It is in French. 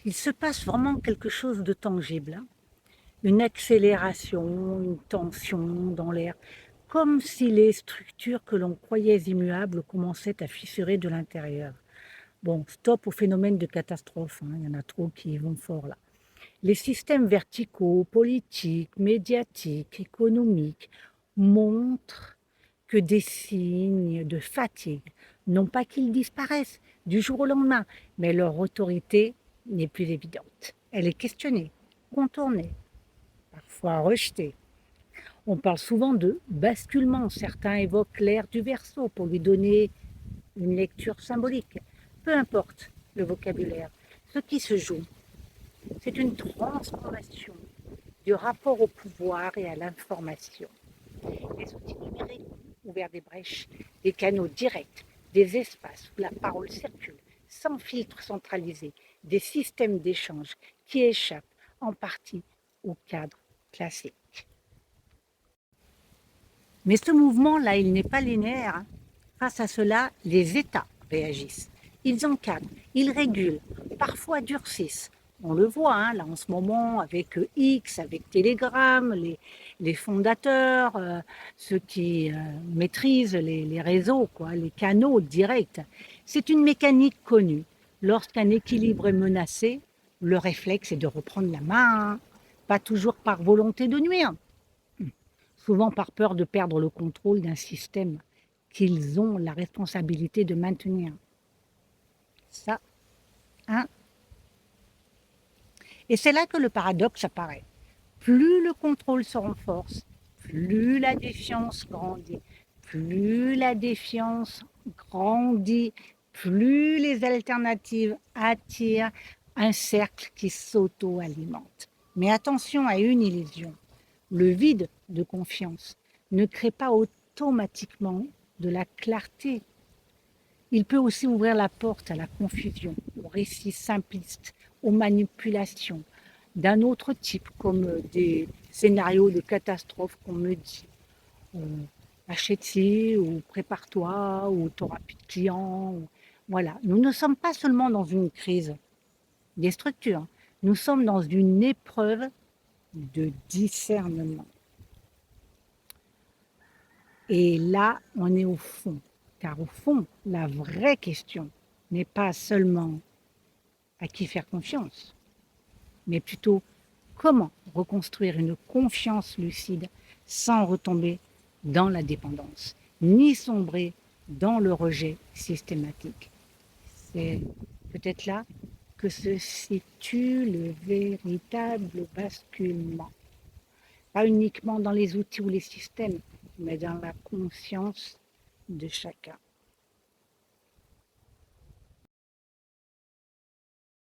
Il se passe vraiment quelque chose de tangible, hein. Une accélération, une tension dans l'air, comme si les structures que l'on croyait immuables commençaient à fissurer de l'intérieur. Bon, stop au phénomène de catastrophe, hein, il y en a trop qui y vont fort là. Les systèmes verticaux, politiques, médiatiques, économiques montrent que des signes de fatigue, non pas qu'ils disparaissent du jour au lendemain, mais leur autorité n'est plus évidente. Elle est questionnée, contournée, parfois rejetée. On parle souvent de basculement. Certains évoquent l'ère du Verseau pour lui donner une lecture symbolique. Peu importe le vocabulaire. Ce qui se joue, c'est une transformation du rapport au pouvoir et à l'information. Les outils numériques ont ouvert des brèches, des canaux directs, des espaces où la parole circule, sans filtre centralisé, des systèmes d'échange qui échappent en partie au cadre classique. Mais ce mouvement-là, il n'est pas linéaire, hein. Face à cela, les États réagissent. Ils encadrent, ils régulent, parfois durcissent. On le voit hein, là en ce moment avec X, avec Telegram, les fondateurs, ceux qui maîtrisent les réseaux, quoi, les canaux directs. C'est une mécanique connue. Lorsqu'un équilibre est menacé, le réflexe est de reprendre la main, hein, pas toujours par volonté de nuire, souvent par peur de perdre le contrôle d'un système qu'ils ont la responsabilité de maintenir. Ça, hein. Et c'est là que le paradoxe apparaît. Plus le contrôle se renforce, plus la défiance grandit. Plus la défiance grandit, plus les alternatives attirent un cercle qui s'auto-alimente. Mais attention à une illusion. Le vide de confiance ne crée pas automatiquement de la clarté. Il peut aussi ouvrir la porte à la confusion, aux récits simplistes, aux manipulations d'un autre type, comme des scénarios de catastrophe qu'on me dit. Achète-ci, ou prépare-toi, ou tu n'auras plus de clients. Voilà. Nous ne sommes pas seulement dans une crise des structures, nous sommes dans une épreuve de discernement. Et là, on est au fond. Car au fond, la vraie question n'est pas seulement à qui faire confiance, mais plutôt comment reconstruire une confiance lucide sans retomber dans la dépendance, ni sombrer dans le rejet systématique. C'est peut-être là que se situe le véritable basculement. Pas uniquement dans les outils ou les systèmes, mais dans la conscience de chacun.